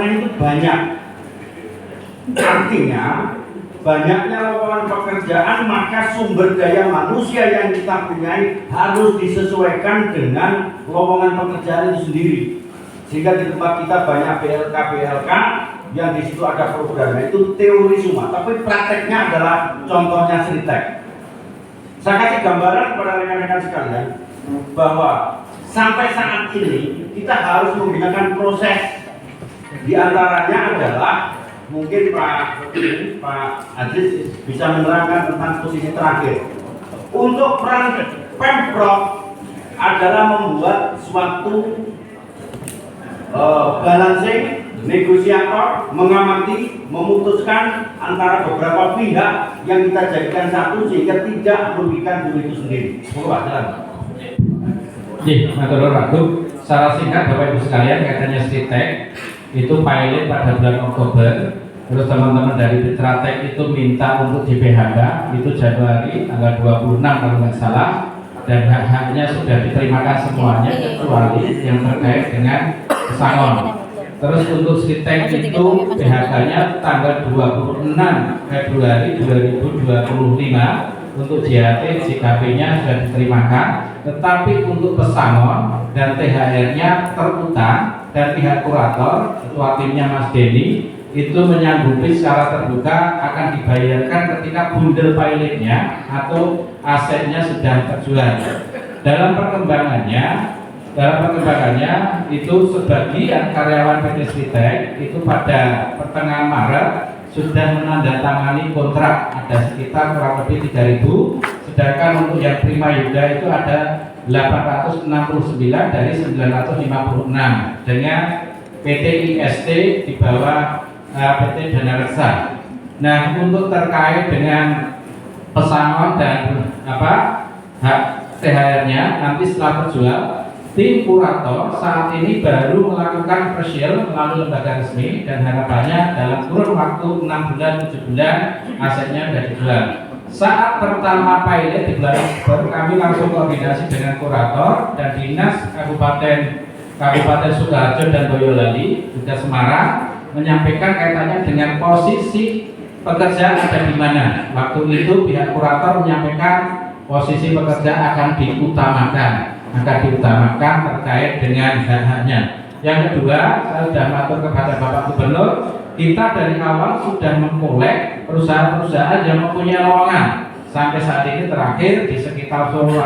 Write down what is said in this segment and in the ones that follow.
lowongan itu banyak. Artinya banyaknya lowongan pekerjaan, maka sumber daya manusia yang kita punyai harus disesuaikan dengan lowongan pekerjaan itu sendiri. Sehingga di tempat kita banyak BLK yang di situ ada programnya, itu teori semua, tapi prakteknya adalah contohnya Sritek. Saya kasih gambaran kepada rekan-rekan sekalian bahwa sampai saat ini kita harus menggunakan proses. Di antaranya adalah mungkin Pak Aziz bisa menerangkan tentang posisi terakhir. Untuk peran Pemprov adalah membuat suatu balancing, negosiator, mengamati, memutuskan antara beberapa pihak yang kita jadikan satu sehingga tidak merugikan guru itu sendiri. Matur Waktu. Secara singkat Bapak Ibu sekalian, katanya Sritek itu pilot pada bulan Oktober. Terus teman-teman dari Fitratek itu minta untuk di PHK itu Januari tanggal 26 kalau nggak salah, dan hak-haknya sudah diterimakan semuanya kecuali yang terkait dengan pesangon. Terus untuk Sritek itu PHK-nya tanggal 26 Februari 2025. Untuk JHT, JKP-nya sudah diterimakan, tetapi untuk pesangon dan THR-nya terutang, dan pihak kurator, ketua timnya Mas Denny, itu menyanggupi secara terbuka akan dibayarkan ketika bundel pilotnya atau asetnya sudah terjual. Dalam perkembangannya itu sebagian karyawan PT Sritek itu pada pertengahan Maret sudah menandatangani kontrak, ada sekitar kurang lebih 3.000, sedangkan untuk yang Prima Yuda itu ada 869 dari 956 dengan PT IST di bawah PT Dana Reksa. Nah, untuk terkait dengan pesangon dan hak THR-nya nanti setelah terjual, tim kurator saat ini baru melakukan presale melalui lembaga resmi dan harapannya dalam kurun waktu 6 bulan 7 bulan asetnya sudah dijual. Saat pertama pilot di bulan Oktober, kami langsung koordinasi dengan kurator dan dinas Kabupaten Sukoharjo dan Boyolali juga Semarang menyampaikan kaitannya dengan posisi pekerja ada di mana. Waktu itu pihak kurator menyampaikan posisi pekerja akan diutamakan terkait dengan hak-haknya. Yang kedua, saya sudah matur kepada Bapak Gubernur, kita dari awal sudah mengkolek perusahaan-perusahaan yang mempunyai lowongan. Sampai saat ini terakhir di sekitar Solo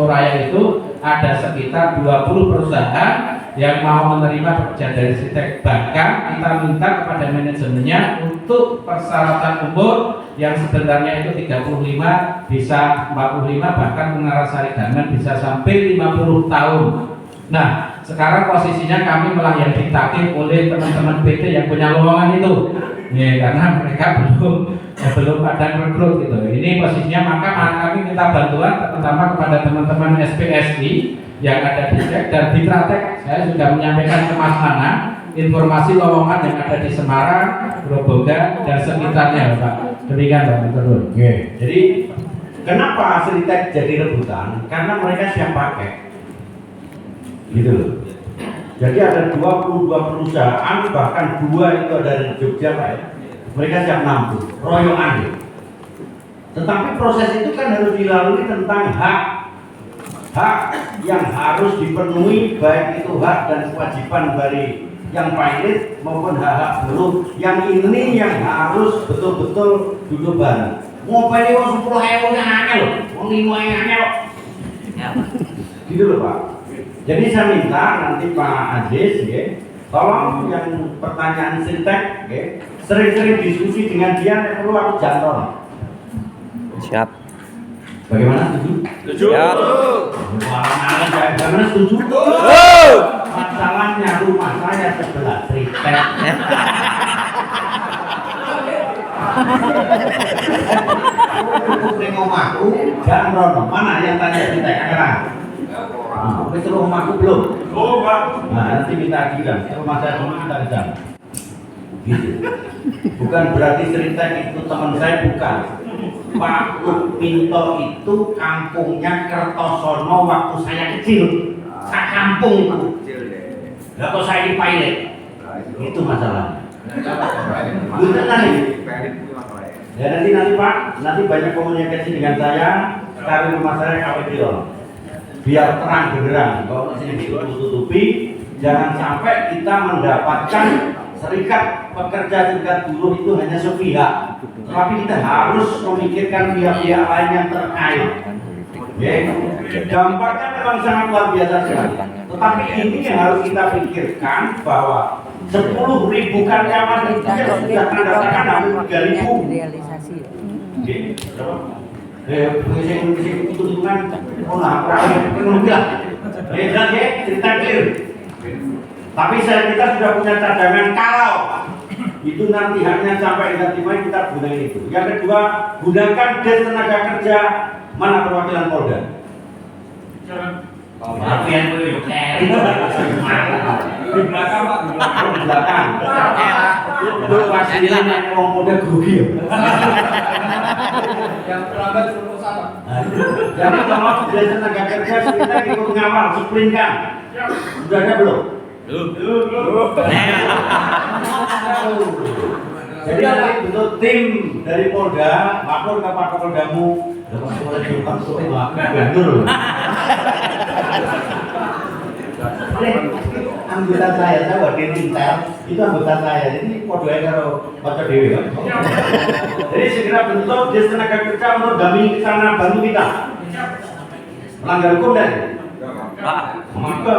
Raya itu ada sekitar 20 perusahaan yang mau menerima pekerja dari Sritek. Bahkan kita minta kepada manajemennya untuk persyaratan umur yang sebenarnya itu 35 bisa 45, bahkan Mengarasari Garmen bisa sampai 50 tahun. Nah, sekarang posisinya kami malah yang ditagih oleh teman-teman PT yang punya lowongan itu, ya, karena mereka belum ada rekrut gitu. Ini posisinya, maka kami minta bantuan terutama kepada teman-teman SPSI yang ada di SEK dan di Fitratek. Saya sudah menyampaikan ke Mas Nana informasi lowongan yang ada di Semarang, Grobogan dan sekitarnya, Pak. Demikian, Pak. Betul. Jadi kenapa Sritek jadi rebutan? Karena mereka siap pakai. Gitu loh. Jadi ada 22 perusahaan, bahkan 2 itu dari Jogja, Pak, ya. Mereka siap nampung, royoan. Tetapi proses itu kan harus dilalui tentang hak yang harus dipenuhi, baik itu hak dan kewajiban dari yang pilot maupun hak buruh. Yang ini yang harus betul-betul duduk bareng. Ngopeni wong 10.000 yang angel loh, wong 5.000 angel. Gitu loh, Pak. Jadi saya minta nanti Pak Aziz, ya, tolong yang pertanyaan Sritek, ya, sering-sering diskusi dengan dia, yang perlu aku jantor. Siap. Bagaimana, setuju? Setuju. Bagaimana setuju? Masalahnya rumah saya sebelah Sritek. Nengok aku, jangan mana yang tanya Sritek sekarang? Wis rumahku belum? Oh, Pak. Nah, nanti minta ajudan. Rumah saya dulu kita ajudan. Gitu. Bukan berarti Sritek itu teman saya, bukan. Pak Minto itu kampungnya Kertosono waktu saya kecil. Saya kampung itu. Lalu saya di pilot. Itu masalah. Bukan nanti. Ya nanti Pak, nanti banyak komunikasi dengan saya, cari rumah saya KPDO. Biar terang benderang, kalau di sini ditutup-tutupi, jangan sampai kita mendapatkan serikat pekerja serikat buruh itu hanya sepihak, tapi kita harus memikirkan pihak-pihak lain yang terkait. Dampaknya memang sangat luar biasa sekali. Tetapi ini yang harus kita pikirkan bahwa 10.000 karyawan itu sudah tanda tangan hampir 3.000. Hitung-hitungan, cerita clear. Tapi kita sudah punya cadangan kalau itu nanti hanya sampai nanti main kita gunakan itu. Yang kedua, gunakan des tenaga kerja mana perwakilan Polda. Perwakilan itu carry di belakang Pak, di belakang. Itu wakilan orang Polda grogi. Yang terlambat suruh sama. Jadi kalau des tenaga kerja kita ikut ngawal, sprintkan. Sudah ada belum? Jadi nanti bentuk tim dari Polda, lapor ke Pak Kapoldamu. Anggota saya wakil Intel itu anggota saya. Jadi Polda kalau baca dewi. Jadi segera bentuk des tenaga kerja untuk dampingi ke sana, bantu kita. Melanggar hukum dan maka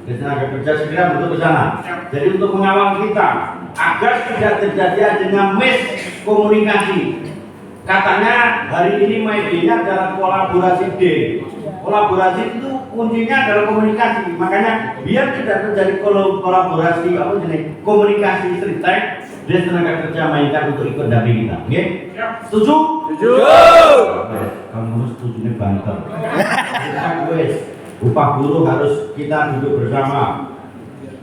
des tenaga kerja segera bentuk ke sana. Jadi untuk mengawal kita agar tidak terjadi adanya miskomunikasi. Katanya hari ini medianya adalah kolaborasi D. Kolaborasi itu kuncinya adalah komunikasi. Makanya biar tidak terjadi kolaborasi komunikasi cerita, des tenaga kerja mainkan untuk ikut dampingi kita. Oke? Setuju? Setuju. Kamu harus setuju nih banter. Upah buruh harus kita duduk bersama.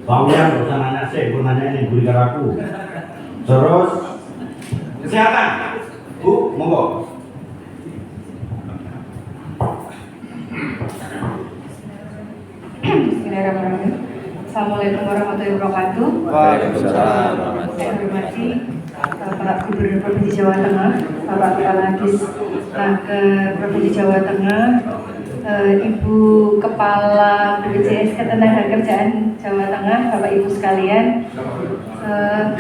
Baunya bersama nanya saya, nanya ini guru aku. Terus kesehatan, Bu, monggo. Bismillahirrahmanirrahim. Assalamualaikum warahmatullahi wabarakatuh. Waalaikumsalam. Saya hormati Pak Gubernur Provinsi Jawa Tengah, Bapak Kepala Disnaker Provinsi Jawa Tengah, Ibu Kepala BPJS Ketenagakerjaan Jawa Tengah, Bapak Ibu sekalian.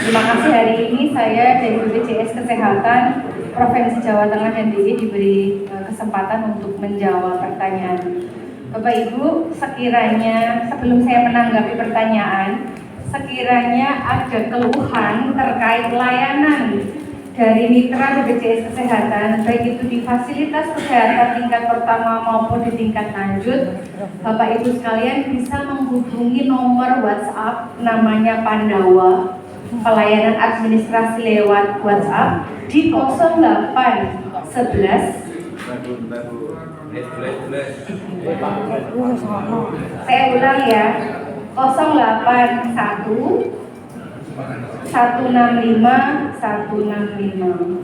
Terima kasih hari ini saya dari BPJS Kesehatan Provinsi Jawa Tengah dan DIY diberi kesempatan untuk menjawab pertanyaan. Bapak Ibu, sekiranya sebelum saya menanggapi pertanyaan, sekiranya ada keluhan terkait layanan dari mitra BPJS Kesehatan, baik itu di fasilitas kesehatan tingkat pertama maupun di tingkat lanjut, Bapak Ibu sekalian bisa menghubungi nomor WhatsApp namanya Pandawa, pelayanan administrasi lewat WhatsApp di 0811. Saya ulang ya, 081 165 165.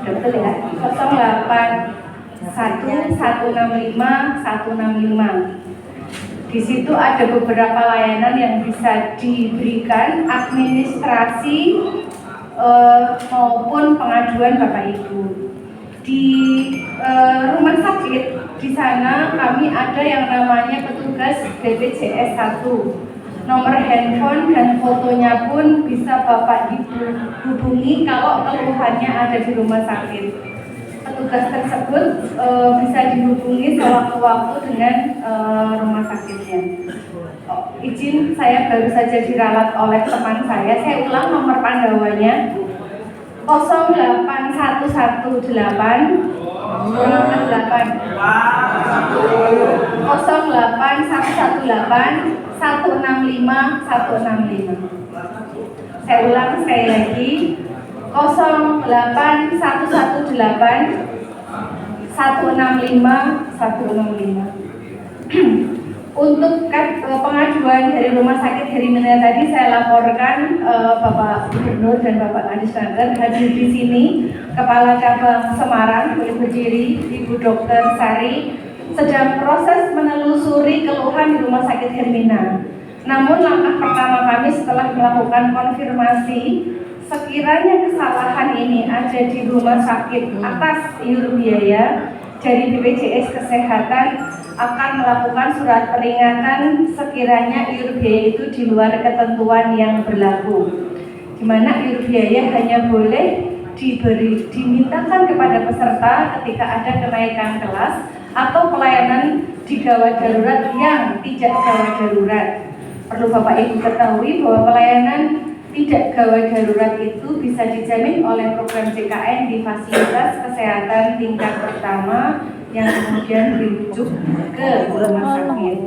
Betul ya, 081 165 165. Di situ ada beberapa layanan yang bisa diberikan, administrasi maupun pengaduan Bapak Ibu. Di rumah sakit di sana kami ada yang namanya petugas BPJS 1. Nomor handphone dan fotonya pun bisa Bapak Ibu hubungi kalau keluhannya ada di rumah sakit. Petugas tersebut bisa dihubungi sewaktu-waktu dengan rumah sakitnya. Izin, saya baru saja diralat oleh teman saya. Saya ulang nomor Pandawanya 08118 Saya ulang sekali lagi 08118 165 165. Untuk pengajuan dari Rumah Sakit Hermina tadi saya laporkan Bapak Gubernur dan Bapak Kadis Naker hadir di sini, Kepala Cabang Semarang Ibu Ciri, Ibu Dr. Sari sedang proses menelusuri keluhan di Rumah Sakit Hermina. Namun langkah pertama kami setelah melakukan konfirmasi sekiranya kesalahan ini ada di rumah sakit atas iur biaya, dari BPJS Kesehatan akan melakukan surat peringatan sekiranya iur biaya itu di luar ketentuan yang berlaku, di mana iur biaya hanya boleh dimintakan kepada peserta ketika ada kenaikan kelas atau pelayanan di gawat darurat yang tidak gawat darurat. Perlu Bapak Ibu ketahui bahwa pelayanan tidak gawat darurat itu bisa dijamin oleh program JKN di fasilitas kesehatan tingkat pertama yang kemudian dirujuk ke rumah sakit.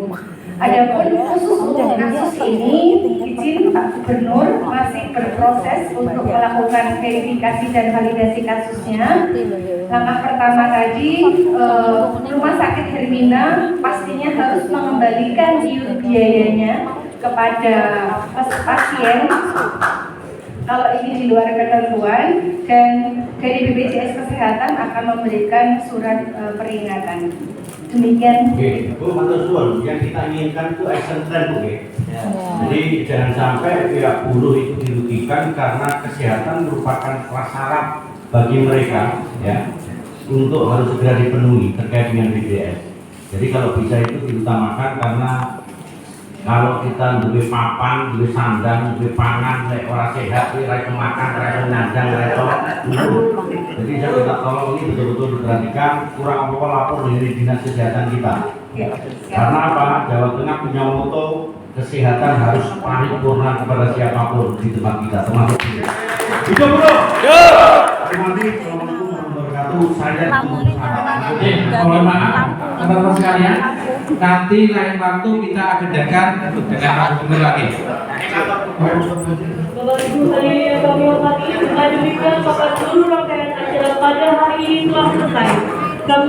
Adapun khusus untuk kasus ini, izin Pak Gubernur masih berproses untuk melakukan verifikasi dan validasi kasusnya. Langkah pertama tadi, Rumah Sakit Hermina pastinya harus mengembalikan iur biayanya kepada pasien kalau ini di luar ketentuan, dan dari BPJS Kesehatan akan memberikan surat peringatan. Demikian. Oke, Bu matur suwun, yang kita inginkan itu action plan, Bu. Ya. Jadi jangan sampai pihak buruh itu dirugikan karena kesehatan merupakan prasyarat bagi mereka, ya, untuk harus segera dipenuhi terkait dengan BPJS. Jadi kalau bisa itu diutamakan, karena kalau kita duwe papan, duwe sandang, duwe pangan, lek ora sehat, ora iso makan, ora iso nyandang, ora iso duduk. Jadi saya minta tolong ini betul-betul diperhatikan, kurang apa-apa lapor dari Dinas Kesehatan kita. Karena apa? Jawa Tengah punya moto kesehatan harus paripurna kepada siapapun di tempat kita, termasuk ini. Hidup bro. Terima kasih. Assalamualaikum warahmatullahi wabarakatuh. Saya Mohon maaf, teman-teman sekalian, nanti lain waktu kita agendakan dengan Pak Gubernur lagi. Bapak Ibu saya yang kami hormati, demikian Bapak seluruh rangkaian acara pada hari ini telah selesai. Kami